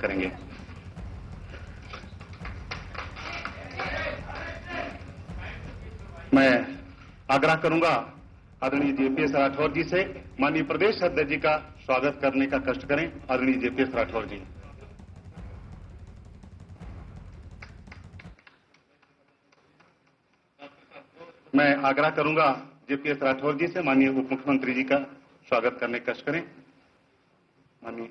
करेंगे। मैं आग्रह करूंगा आदरणीय जेपीएस राठौर जी से माननीय प्रदेश अध्यक्ष जी का स्वागत करने का कष्ट करें। आदरणीय जेपीएस राठौर जी। मैं आग्रह करूंगा जेपीएस राठौर जी से माननीय उप मुख्यमंत्री जी का स्वागत करने का कष्ट करें। माननीय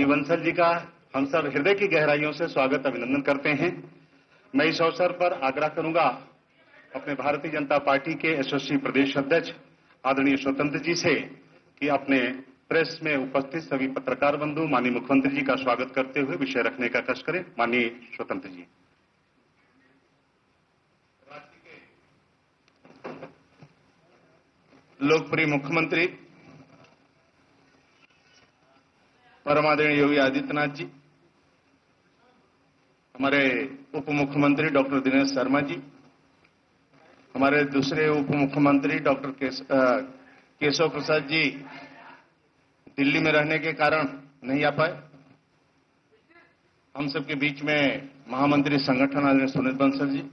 बंसल जी का हम सब हृदय की गहराइयों से स्वागत अभिनंदन करते हैं। मैं इस अवसर पर आग्रह करूंगा अपने भारतीय जनता पार्टी के यशस्वी प्रदेश अध्यक्ष आदरणीय स्वतंत्र जी से कि अपने प्रेस में उपस्थित सभी पत्रकार बंधु माननीय मुख्यमंत्री जी का स्वागत करते हुए विषय रखने का कष्ट करें। माननीय स्वतंत्र जी। लोकप्रिय मुख्यमंत्री परम आदरणीय योगी आदित्यनाथ जी, हमारे उप मुख्यमंत्री डॉक्टर दिनेश शर्मा जी, हमारे दूसरे उप मुख्यमंत्री डॉक्टर केशव प्रसाद जी दिल्ली में रहने के कारण नहीं आ पाए। हम सबके बीच में महामंत्री संगठन आदरणीय सुनील बंसल जी,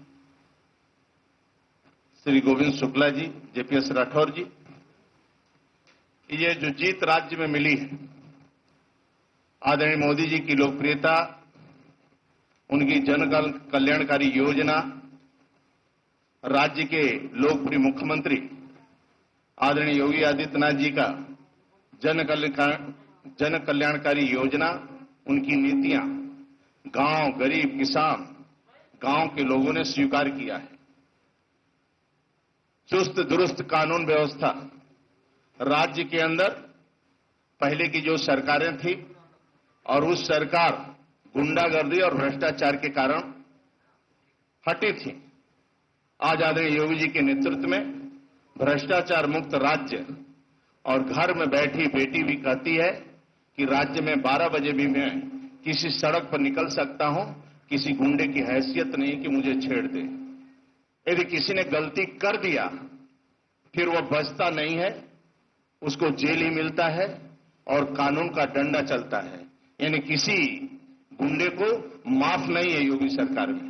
श्री गोविंद शुक्ला जी, जेपीएस राठौर जी। ये जो जीत राज्य में मिली है, आदरणीय मोदी जी की लोकप्रियता, उनकी जन कल्याणकारी योजना, राज्य के लोकप्रिय मुख्यमंत्री आदरणीय योगी आदित्यनाथ जी का जन कल्याणकारी योजना, उनकी नीतियां गांव, गरीब, किसान, गांव के लोगों ने स्वीकार किया है। चुस्त दुरुस्त कानून व्यवस्था, राज्य के अंदर पहले की जो सरकारें थी और उस सरकार गुंडागर्दी और भ्रष्टाचार के कारण हटी थी, आज आदरणीय योगी जी के नेतृत्व में भ्रष्टाचार मुक्त राज्य, और घर में बैठी बेटी भी कहती है कि राज्य में 12 बजे भी मैं किसी सड़क पर निकल सकता हूं, किसी गुंडे की हैसियत नहीं कि मुझे छेड़ दे। यदि किसी ने गलती कर दिया फिर वह बचता नहीं है, उसको जेल ही मिलता है और कानून का डंडा चलता है। यानी किसी गुंडे को माफ नहीं है योगी सरकार में।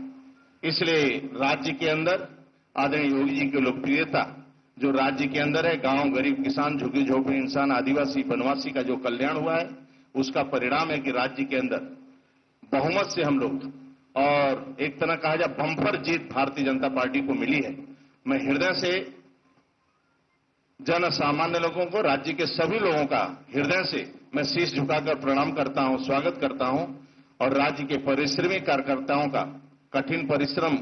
इसलिए राज्य के अंदर आदरणीय योगी जी की लोकप्रियता जो राज्य के अंदर है, गांव, गरीब, किसान, झुग्गी झोपड़ी इंसान, आदिवासी, वनवासी का जो कल्याण हुआ है, उसका परिणाम है कि राज्य के अंदर बहुमत से हम लोग, और एक तरह कहा जाए बम्पर जीत भारतीय जनता पार्टी को मिली है। मैं हृदय से जन सामान्य लोगों को, राज्य के सभी लोगों का हृदय से मैं शीश झुकाकर प्रणाम करता हूं, स्वागत करता हूं, और राज्य के परिश्रमी कार्यकर्ताओं का कठिन परिश्रम,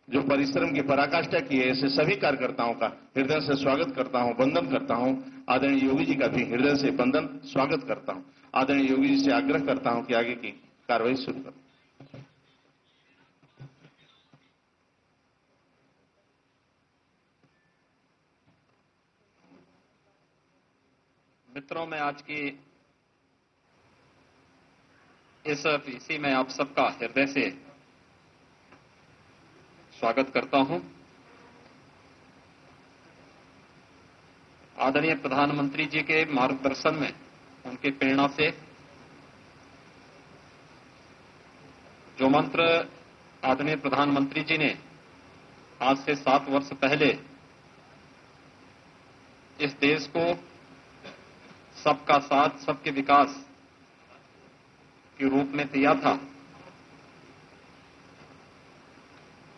जो परिश्रम की पराकाष्ठा की है, ऐसे सभी कार्यकर्ताओं का हृदय से स्वागत करता हूं, वंदन करता हूं। आदरणीय योगी जी का भी हृदय से वंदन, स्वागत करता हूं। आदरणीय योगी जी से आग्रह करता हूं कि आगे की कार्रवाई शुरू करें। मित्रों, मैं आज की इस पीसी में आप सबका हृदय से स्वागत करता हूं। आदरणीय प्रधानमंत्री जी के मार्गदर्शन में, उनकी प्रेरणा से जो मंत्र आदरणीय प्रधानमंत्री जी ने आज से 7 वर्ष पहले इस देश को सबका साथ, सबके विकास के रूप में दिया था,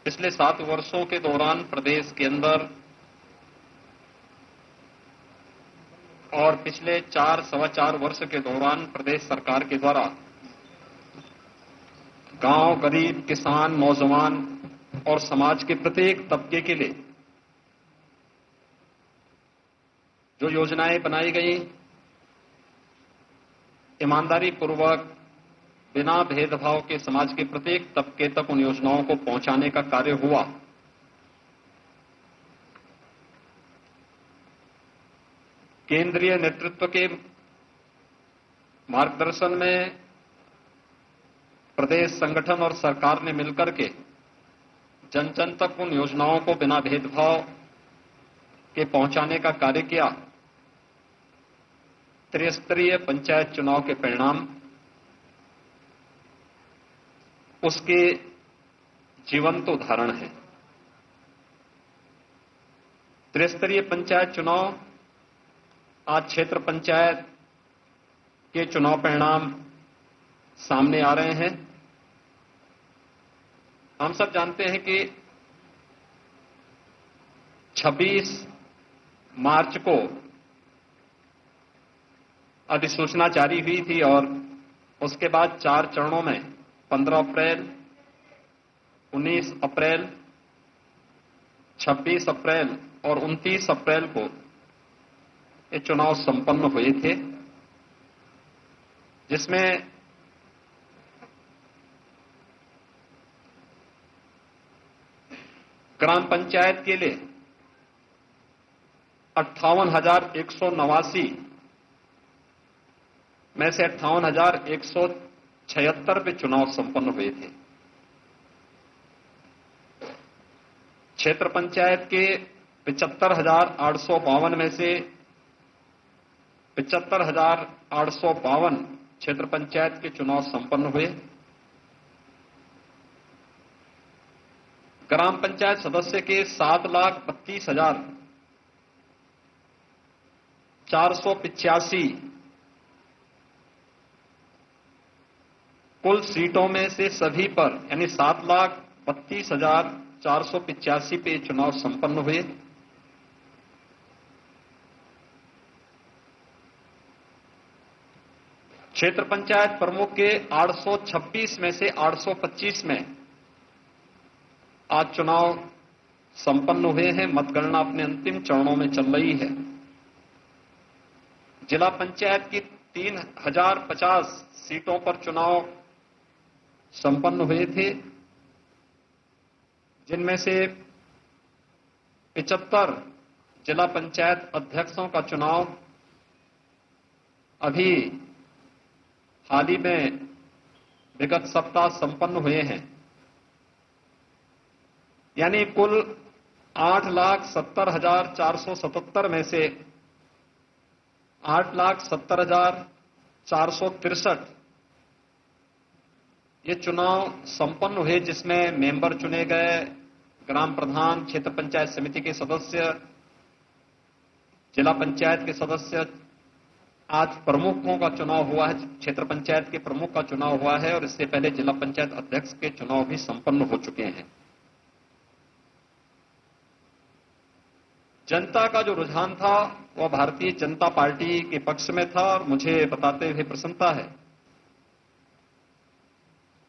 पिछले 7 वर्षों के दौरान प्रदेश के अंदर और पिछले 4-4.25 वर्ष के दौरान प्रदेश सरकार के द्वारा गांव, गरीब, किसान, नौजवान और समाज के प्रत्येक तबके के लिए जो योजनाएं बनाई गई, ईमानदारी पूर्वक बिना भेदभाव के समाज के प्रत्येक तबके तक उन योजनाओं को पहुंचाने का कार्य हुआ। केंद्रीय नेतृत्व के मार्गदर्शन में प्रदेश संगठन और सरकार ने मिलकर के जन जन तक उन योजनाओं को बिना भेदभाव के पहुंचाने का कार्य किया। त्रिस्तरीय पंचायत चुनाव के परिणाम उसके जीवंत उदाहरण है। त्रिस्तरीय पंचायत चुनाव, आज क्षेत्र पंचायत के चुनाव परिणाम सामने आ रहे हैं। हम सब जानते हैं कि 26 मार्च को अधिसूचना जारी हुई थी और उसके बाद 4 चरणों में 15 अप्रैल, 19 अप्रैल, 26 अप्रैल और 29 अप्रैल को ये चुनाव संपन्न हुए थे, जिसमें ग्राम पंचायत के लिए 58,189 में से 58,176 पे चुनाव संपन्न हुए थे। क्षेत्र पंचायत के 75,852 में से 75,852 क्षेत्र पंचायत के चुनाव संपन्न हुए। ग्राम पंचायत सदस्य के 7,32,485 कुल सीटों में से सभी पर यानी 7,32,485 पे चुनाव संपन्न हुए। क्षेत्र पंचायत प्रमुख के 826 में से 825 में आज चुनाव संपन्न हुए हैं। मतगणना अपने अंतिम चरणों में चल रही है। जिला पंचायत की 3,050 सीटों पर चुनाव संपन्न हुए थे, जिनमें से 75 जिला पंचायत अध्यक्षों का चुनाव अभी हाल ही में विगत सप्ताह संपन्न हुए हैं। यानी कुल 8,70,477 में से 8,70,463 ये चुनाव संपन्न हुए, जिसमें मेंबर चुने गए, ग्राम प्रधान, क्षेत्र पंचायत समिति के सदस्य, जिला पंचायत के सदस्य। आज प्रमुखों का चुनाव हुआ है, क्षेत्र पंचायत के प्रमुख का चुनाव हुआ है और इससे पहले जिला पंचायत अध्यक्ष के चुनाव भी संपन्न हो चुके हैं। जनता का जो रुझान था वह भारतीय जनता पार्टी के पक्ष में था और मुझे बताते हुए प्रसन्नता है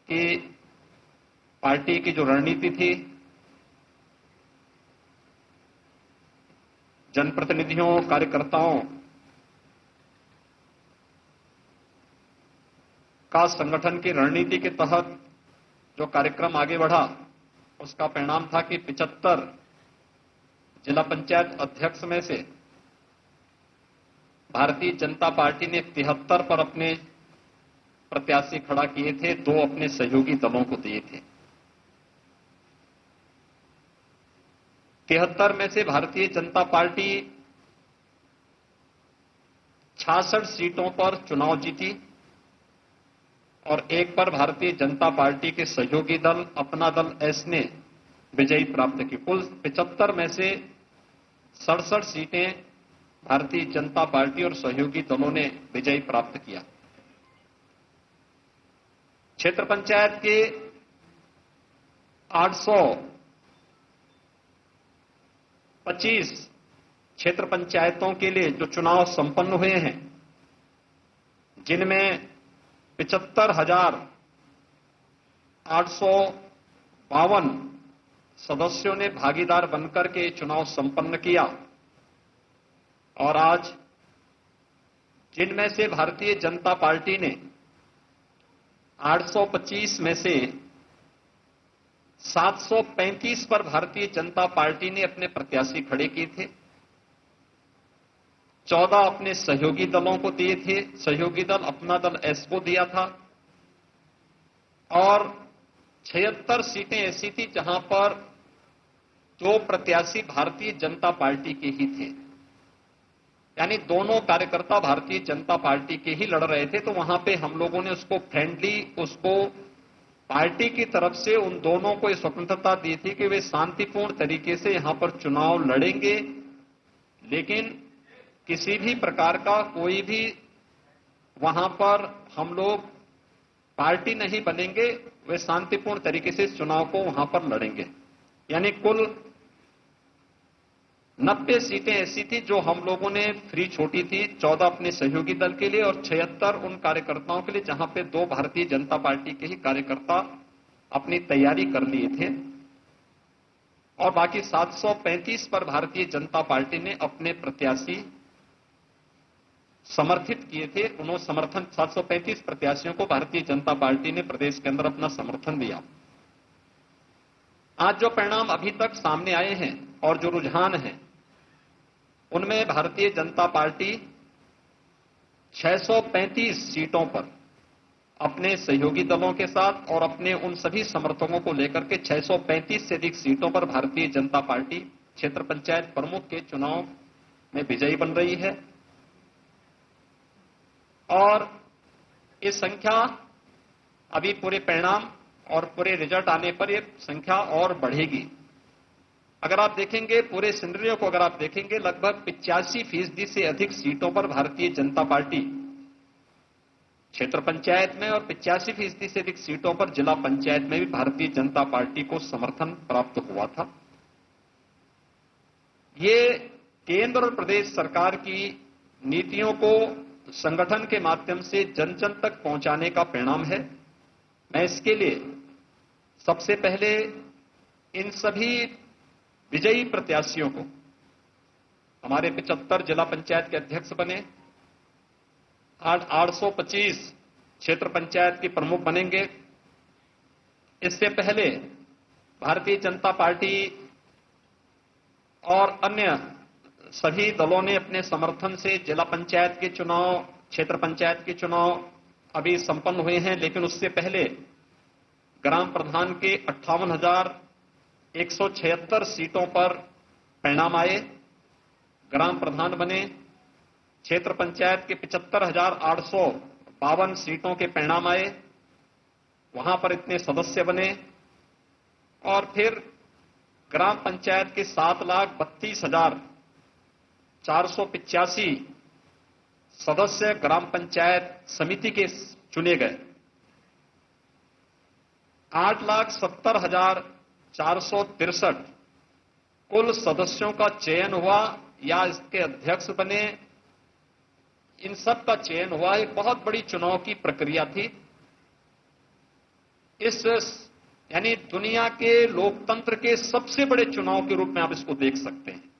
कि पार्टी की जो रणनीति थी, जनप्रतिनिधियों, कार्यकर्ताओं का संगठन की रणनीति के तहत जो कार्यक्रम आगे बढ़ा, उसका परिणाम था कि 75 जिला पंचायत अध्यक्ष में से भारतीय जनता पार्टी ने 73 पर अपने प्रत्याशी खड़ा किए थे, 2 अपने सहयोगी दलों को दिए थे। 73 में से भारतीय जनता पार्टी 66 सीटों पर चुनाव जीती और 1 पर भारतीय जनता पार्टी के सहयोगी दल अपना दल एस ने विजयी प्राप्त की। कुल 75 में से 67 सीटें भारतीय जनता पार्टी और सहयोगी दलों ने विजयी प्राप्त किया। क्षेत्र पंचायत के 825 क्षेत्र पंचायतों के लिए जो चुनाव संपन्न हुए हैं, जिनमें 75,852 सदस्यों ने भागीदार बनकर के चुनाव संपन्न किया और आज जिनमें से भारतीय जनता पार्टी ने 825 में से 735 पर भारतीय जनता पार्टी ने अपने प्रत्याशी खड़े किए थे, 14 अपने सहयोगी दलों को दिए थे, सहयोगी दल अपना दल एस को दिया था और 76 सीटें ऐसी थी जहां पर 2 प्रत्याशी भारतीय जनता पार्टी के ही थे। यानी दोनों कार्यकर्ता भारतीय जनता पार्टी के ही लड़ रहे थे, तो वहां पे हम लोगों ने उसको फ्रेंडली, उसको पार्टी की तरफ से उन दोनों को ये स्वतंत्रता दी थी कि वे शांतिपूर्ण तरीके से यहां पर चुनाव लड़ेंगे, लेकिन किसी भी प्रकार का कोई भी वहां पर हम लोग पार्टी नहीं बनेंगे, वे शांतिपूर्ण तरीके से इस चुनाव को वहां पर लड़ेंगे। यानी कुल 90 सीटें ऐसी थी जो हम लोगों ने फ्री छोड़ी थी, 14 अपने सहयोगी दल के लिए और 76 उन कार्यकर्ताओं के लिए जहां पे 2 भारतीय जनता पार्टी के ही कार्यकर्ता अपनी तैयारी कर लिए थे, और बाकी 735 पर भारतीय जनता पार्टी ने अपने प्रत्याशी समर्थित किए थे। उन्होंने समर्थन 735 प्रत्याशियों को भारतीय जनता पार्टी ने प्रदेश के अंदर अपना समर्थन दिया। आज जो परिणाम अभी तक सामने आए हैं और जो रुझान हैं, उनमें भारतीय जनता पार्टी 635 सीटों पर अपने सहयोगी दलों के साथ और अपने उन सभी समर्थकों को लेकर के 635 से अधिक सीटों पर भारतीय जनता पार्टी क्षेत्र पंचायत प्रमुख के चुनाव में विजयी बन रही है। और ये संख्या अभी पूरे परिणाम और पूरे रिजल्ट आने पर ये संख्या और बढ़ेगी। अगर आप देखेंगे पूरे सिनेरियो को, अगर आप देखेंगे लगभग 85% से अधिक सीटों पर भारतीय जनता पार्टी क्षेत्र पंचायत में और 85% से अधिक सीटों पर जिला पंचायत में भी भारतीय जनता पार्टी को समर्थन प्राप्त हुआ था। ये केंद्र और प्रदेश सरकार की नीतियों को संगठन के माध्यम से जन जन तक पहुंचाने का परिणाम है। मैं इसके लिए सबसे पहले इन सभी विजयी प्रत्याशियों को, हमारे 75 जिला पंचायत के अध्यक्ष बने, 825 क्षेत्र पंचायत के प्रमुख बनेंगे। इससे पहले भारतीय जनता पार्टी और अन्य सभी दलों ने अपने समर्थन से जिला पंचायत के चुनाव, क्षेत्र पंचायत के चुनाव अभी संपन्न हुए हैं, लेकिन उससे पहले ग्राम प्रधान के 58,176 सीटों पर परिणाम आए, ग्राम प्रधान बने। क्षेत्र पंचायत के 75,852 सीटों के परिणाम आए, वहां पर इतने सदस्य बने। और फिर ग्राम पंचायत के 7,32,485 सदस्य ग्राम पंचायत समिति के चुने गए। 8,70,463 कुल सदस्यों का चयन हुआ या इसके अध्यक्ष बने, इन सब का चयन हुआ। एक बहुत बड़ी चुनाव की प्रक्रिया थी। इस यानी दुनिया के लोकतंत्र के सबसे बड़े चुनाव के रूप में आप इसको देख सकते हैं।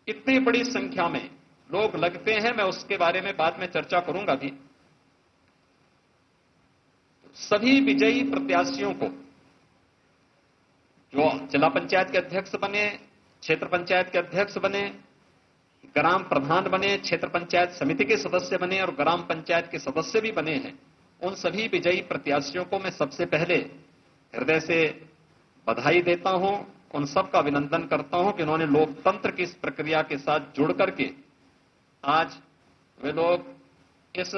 इतनी बड़ी संख्या में लोग लगते हैं, मैं उसके बारे में बाद में चर्चा करूंगा भी। सभी विजयी प्रत्याशियों को, जो जिला पंचायत के अध्यक्ष बने, क्षेत्र पंचायत के अध्यक्ष बने, ग्राम प्रधान बने, क्षेत्र पंचायत समिति के सदस्य बने और ग्राम पंचायत के सदस्य भी बने हैं, उन सभी विजयी प्रत्याशियों को मैं सबसे पहले हृदय से बधाई देता हूं, उन सबका अभिनंदन करता हूं कि उन्होंने लोकतंत्र की इस प्रक्रिया के साथ जुड़ करके आज वे लोग इस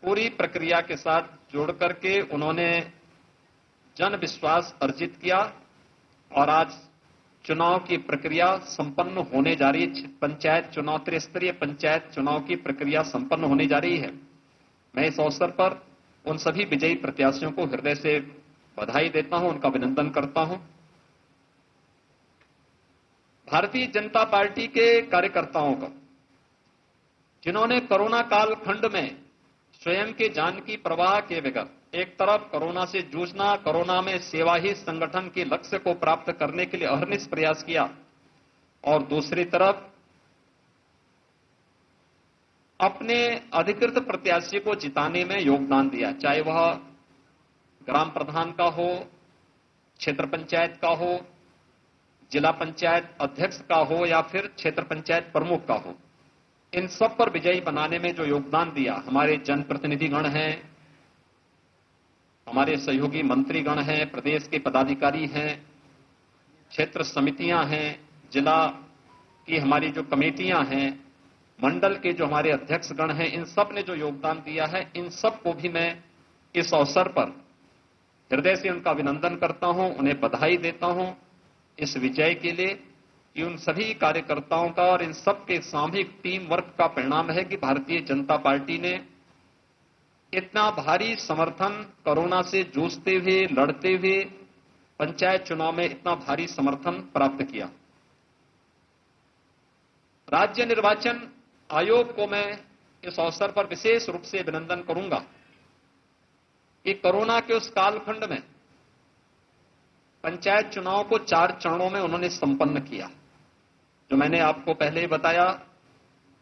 पूरी प्रक्रिया के साथ जुड़ करके उन्होंने जन विश्वास अर्जित किया और आज चुनाव की प्रक्रिया संपन्न होने जा रही है। पंचायत चुनाव, त्रिस्तरीय पंचायत चुनाव की प्रक्रिया संपन्न होने जा रही है। मैं इस अवसर पर उन सभी विजयी प्रत्याशियों को हृदय से बधाई देता हूं, उनका अभिनंदन करता हूं। भारतीय जनता पार्टी के कार्यकर्ताओं का, जिन्होंने कोरोना काल खंड में स्वयं के जान की परवाह किए बगैर एक तरफ कोरोना से जूझना, कोरोना में सेवा ही संगठन के लक्ष्य को प्राप्त करने के लिए अहर्निश प्रयास किया, और दूसरी तरफ अपने अधिकृत प्रत्याशी को जिताने में योगदान दिया, चाहे वह ग्राम प्रधान का हो, क्षेत्र पंचायत का हो, जिला पंचायत अध्यक्ष का हो या फिर क्षेत्र पंचायत प्रमुख का हो। इन सब पर विजयी बनाने में जो योगदान दिया, हमारे जनप्रतिनिधिगण हैं, हमारे सहयोगी मंत्रीगण हैं, प्रदेश के पदाधिकारी हैं, क्षेत्र समितियां हैं, जिला की हमारी जो कमेटियां हैं, मंडल के जो हमारे अध्यक्षगण हैं, इन सब ने जो योगदान दिया है, इन सब को भी मैं इस अवसर पर हृदय से उनका अभिनंदन करता हूं, उन्हें बधाई देता हूं इस विजय के लिए। कि उन सभी कार्यकर्ताओं का और इन सब के सामूहिक टीम वर्क का परिणाम है कि भारतीय जनता पार्टी ने इतना भारी समर्थन कोरोना से जूझते हुए, लड़ते हुए पंचायत चुनाव में इतना भारी समर्थन प्राप्त किया। राज्य निर्वाचन आयोग को मैं इस अवसर पर विशेष रूप से अभिनंदन करूंगा कि कोरोना के उस कालखंड में पंचायत चुनाव को 4 चरणों में उन्होंने संपन्न किया। जो मैंने आपको पहले ही बताया,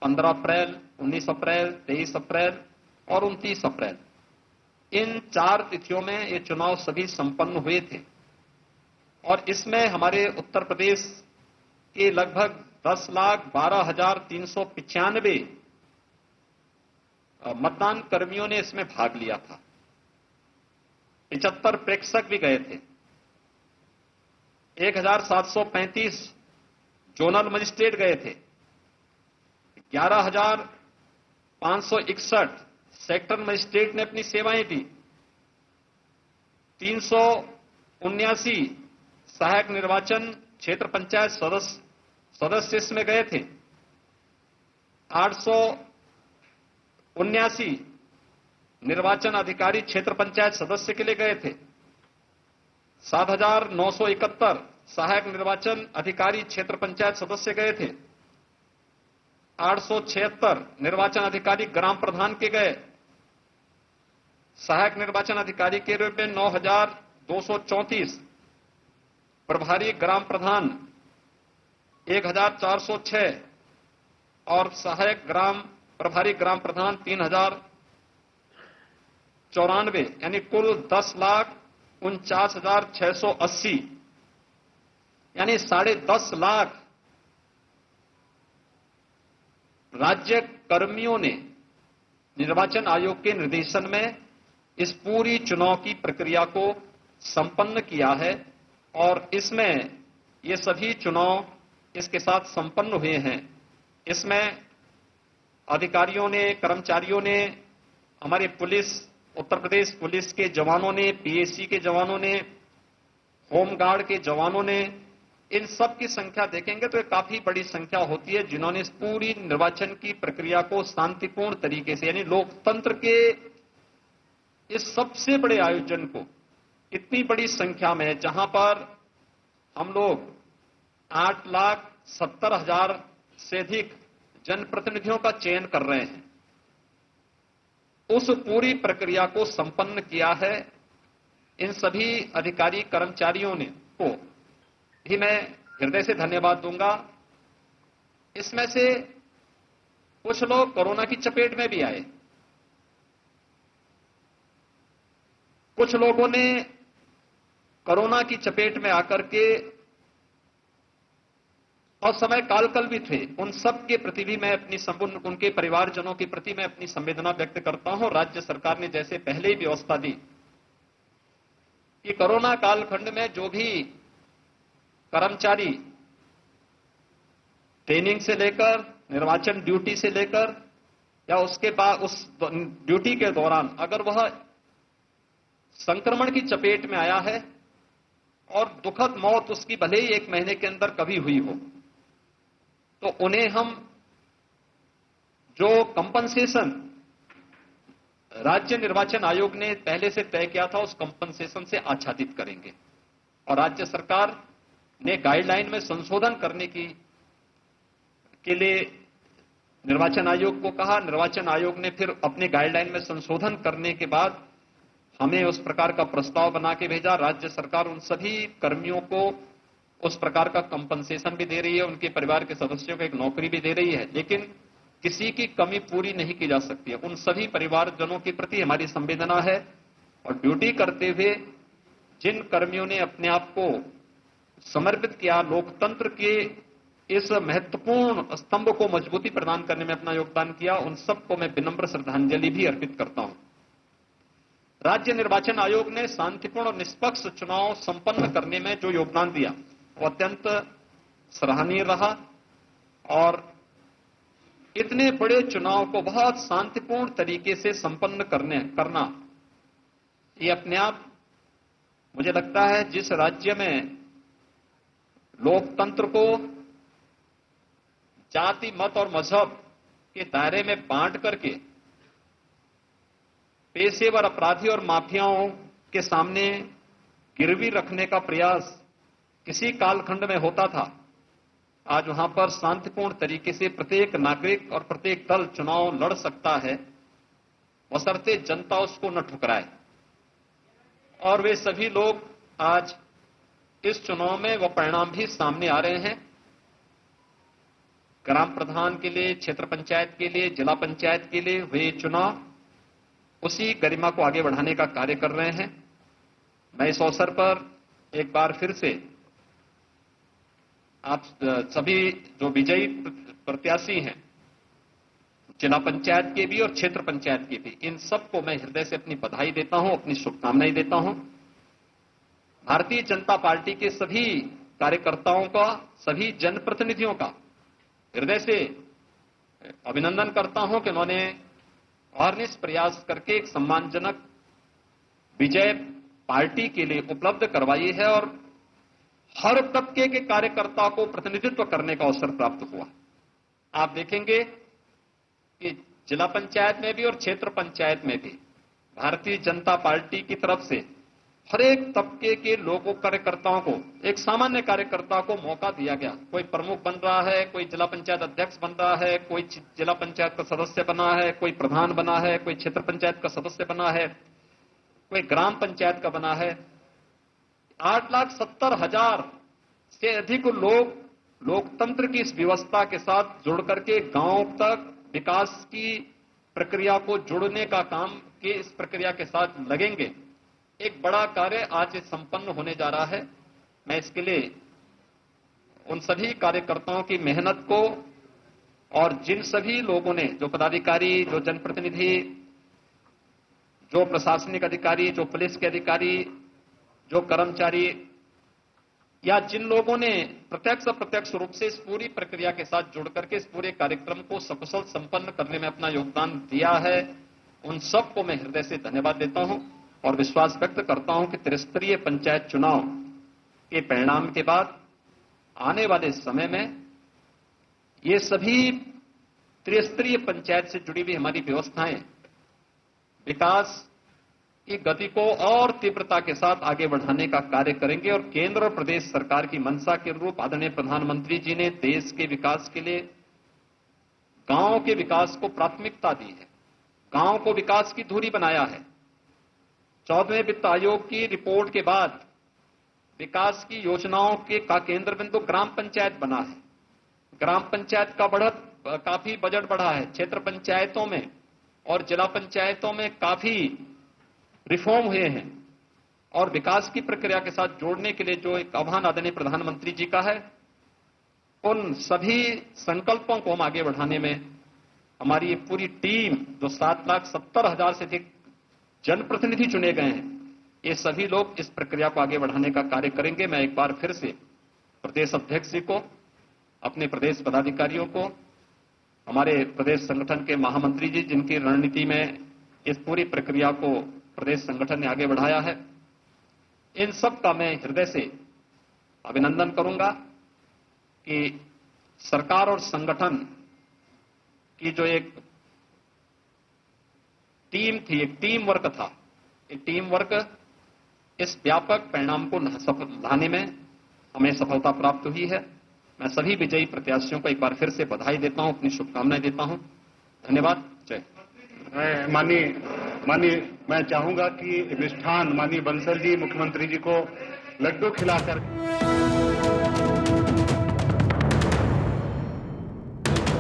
15 अप्रैल, 19 अप्रैल, 23 अप्रैल और 29 अप्रैल, इन 4 तिथियों में ये चुनाव सभी संपन्न हुए थे। और इसमें हमारे उत्तर प्रदेश के लगभग 10,12,395 मतदान कर्मियों ने इसमें भाग लिया था। 75 प्रेक्षक भी गए थे। 1,735 जोनल मजिस्ट्रेट गए थे। 11,561 सेक्टर मजिस्ट्रेट ने अपनी सेवाएं दी। 379 सहायक निर्वाचन क्षेत्र पंचायत सदस्य इसमें गए थे। 879 निर्वाचन अधिकारी क्षेत्र पंचायत सदस्य के लिए गए थे। 7,971 सहायक निर्वाचन अधिकारी क्षेत्र पंचायत सदस्य गए थे। 876 निर्वाचन अधिकारी ग्राम प्रधान के गए। सहायक निर्वाचन अधिकारी के रूप में 9,234, प्रभारी ग्राम प्रधान 1,406 और सहायक प्रभारी ग्राम प्रधान 3,094, यानी कुल 10,49,680, यानी 10.5 लाख राज्य कर्मियों ने निर्वाचन आयोग के निर्देशन में इस पूरी चुनाव की प्रक्रिया को संपन्न किया है। और इसमें ये सभी चुनाव इसके साथ संपन्न हुए हैं। इसमें अधिकारियों ने, कर्मचारियों ने, हमारे पुलिस, उत्तर प्रदेश पुलिस के जवानों ने, पीएसी के जवानों ने, होमगार्ड के जवानों ने, इन सब की संख्या देखेंगे तो एक काफी बड़ी संख्या होती है जिन्होंने इस पूरी निर्वाचन की प्रक्रिया को शांतिपूर्ण तरीके से, यानी लोकतंत्र के इस सबसे बड़े आयोजन को इतनी बड़ी संख्या में, जहां पर हम लोग 8,70,000 से अधिक जनप्रतिनिधियों का चयन कर रहे हैं, उस पूरी प्रक्रिया को संपन्न किया है। इन सभी अधिकारी कर्मचारियों ने को भी मैं हृदय से धन्यवाद दूंगा। इसमें से कुछ लोग कोरोना की चपेट में भी आए। कुछ लोगों ने कोरोना की चपेट में आकर के और समय कालकल भी थे, उन सब के प्रति भी मैं उनके परिवारजनों के प्रति मैं अपनी संवेदना व्यक्त करता हूं। राज्य सरकार ने जैसे पहले ही व्यवस्था दी कि कोरोना कालखंड में जो भी कर्मचारी ट्रेनिंग से लेकर, निर्वाचन ड्यूटी से लेकर या उसके बाद उस ड्यूटी के दौरान अगर वह संक्रमण की चपेट में आया है और दुखद मौत उसकी भले ही 1 महीने के अंदर कभी हुई हो, तो उन्हें हम जो कंपनसेशन राज्य निर्वाचन आयोग ने पहले से तय किया था, उस कंपनसेशन से आच्छादित करेंगे। और राज्य सरकार ने गाइडलाइन में संशोधन करने के लिए निर्वाचन आयोग को कहा। निर्वाचन आयोग ने फिर अपने गाइडलाइन में संशोधन करने के बाद हमें उस प्रकार का प्रस्ताव बना के भेजा। राज्य सरकार उन सभी कर्मियों को उस प्रकार का कंपनसेशन भी दे रही है, उनके परिवार के सदस्यों को एक नौकरी भी दे रही है, लेकिन किसी की कमी पूरी नहीं की जा सकती है। उन सभी परिवारजनों के प्रति हमारी संवेदना है। और ड्यूटी करते हुए जिन कर्मियों ने अपने आप को समर्पित किया, लोकतंत्र के इस महत्वपूर्ण स्तंभ को मजबूती प्रदान करने में अपना योगदान किया, उन सबको मैं विनम्र श्रद्धांजलि भी अर्पित करता हूं। राज्य निर्वाचन आयोग ने शांतिपूर्ण और निष्पक्ष चुनाव संपन्न करने में जो योगदान दिया वो अत्यंत सराहनीय रहा। और इतने बड़े चुनाव को बहुत शांतिपूर्ण तरीके से संपन्न करना ये अपने आप मुझे लगता है जिस राज्य में लोकतंत्र को जाति, मत और मजहब के दायरे में बांट करके पेशेवर अपराधी और माफियाओं के सामने गिरवी रखने का प्रयास किसी कालखंड में होता था, आज वहां पर शांतिपूर्ण तरीके से प्रत्येक नागरिक और प्रत्येक दल चुनाव लड़ सकता है, बशर्ते जनता उसको न ठुकराए। और वे सभी लोग आज इस चुनाव में वो परिणाम भी सामने आ रहे हैं। ग्राम प्रधान के लिए, क्षेत्र पंचायत के लिए, जिला पंचायत के लिए हुए चुनाव उसी गरिमा को आगे बढ़ाने का कार्य कर रहे हैं। मैं इस अवसर पर एक बार फिर से आप सभी जो विजयी प्रत्याशी हैं, जिला पंचायत के भी और क्षेत्र पंचायत के भी, इन सबको मैं हृदय से अपनी बधाई देता हूं, अपनी शुभकामनाएं देता हूं। भारतीय जनता पार्टी के सभी कार्यकर्ताओं का, सभी जनप्रतिनिधियों का हृदय से अभिनंदन करता हूं कि उन्होंने अहर्निश प्रयास करके एक सम्मानजनक विजय पार्टी के लिए उपलब्ध करवाई है और हर तबके के कार्यकर्ता को प्रतिनिधित्व करने का अवसर प्राप्त हुआ। आप देखेंगे कि जिला पंचायत में भी और क्षेत्र पंचायत में भी भारतीय जनता पार्टी की तरफ से हर एक तबके के लोगों, कार्यकर्ताओं को, एक सामान्य कार्यकर्ता को मौका दिया गया। कोई प्रमुख बन रहा है, कोई जिला पंचायत अध्यक्ष बन रहा है, कोई जिला पंचायत का सदस्य बना है, कोई प्रधान बना है, कोई क्षेत्र पंचायत का सदस्य बना है, कोई ग्राम पंचायत का बना है। 8,70,000 से अधिक लोग लोकतंत्र की इस व्यवस्था के साथ जुड़ करके गांव तक विकास की प्रक्रिया को जोड़ने का काम के इस प्रक्रिया के साथ लगेंगे। एक बड़ा कार्य आज संपन्न होने जा रहा है। मैं इसके लिए उन सभी कार्यकर्ताओं की मेहनत को और जिन सभी लोगों ने, जो पदाधिकारी, जो जनप्रतिनिधि, जो प्रशासनिक अधिकारी, जो पुलिस के अधिकारी, जो कर्मचारी या जिन लोगों ने प्रत्यक्ष अप्रत्यक्ष रूप से इस पूरी प्रक्रिया के साथ जुड़ करके इस पूरे कार्यक्रम को सकुशल संपन्न करने में अपना योगदान दिया है, उन सबको मैं हृदय से धन्यवाद देता हूं और विश्वास व्यक्त करता हूं कि त्रिस्तरीय पंचायत चुनाव के परिणाम के बाद आने वाले समय में ये सभी त्रिस्तरीय पंचायत से जुड़ी हुई हमारी व्यवस्थाएं विकास की गति को और तीव्रता के साथ आगे बढ़ाने का कार्य करेंगे और केंद्र और प्रदेश सरकार की मंशा के अनुरूप आदरणीय प्रधानमंत्री जी ने देश के विकास के लिए गांव के विकास को प्राथमिकता दी है, गांव को विकास की धुरी बनाया है। 14वें वित्त आयोग की रिपोर्ट के बाद विकास की योजनाओं के का केंद्र बिंदु ग्राम पंचायत बना है। ग्राम पंचायत का काफी बजट बढ़ा है। क्षेत्र पंचायतों में और जिला पंचायतों में काफी रिफॉर्म हुए हैं और विकास की प्रक्रिया के साथ जोड़ने के लिए जो एक आह्वान आदरणीय प्रधानमंत्री जी का है, उन सभी संकल्पों को हम आगे बढ़ाने में हमारी ये पूरी टीम, जो 7,70,000 से अधिक जनप्रतिनिधि चुने गए हैं, ये सभी लोग इस प्रक्रिया को आगे बढ़ाने का कार्य करेंगे। मैं एक बार फिर से प्रदेश अध्यक्ष जी को, अपने प्रदेश पदाधिकारियों को, हमारे प्रदेश संगठन के महामंत्री जी जिनकी रणनीति में इस पूरी प्रक्रिया को प्रदेश संगठन ने आगे बढ़ाया है, इन सब का मैं हृदय से अभिनंदन करूंगा कि सरकार और संगठन की जो एक टीम थी, एक टीम वर्क था, एक टीम वर्क इस व्यापक परिणाम को लाने में हमें सफलता प्राप्त हुई है। मैं सभी विजयी प्रत्याशियों को एक बार फिर से बधाई देता हूं, अपनी शुभकामनाएं देता हूं। धन्यवाद। जय। मैं चाहूंगा कि मिष्ठान माननीय बंसल जी, मुख्यमंत्री जी को लड्डू खिलाकर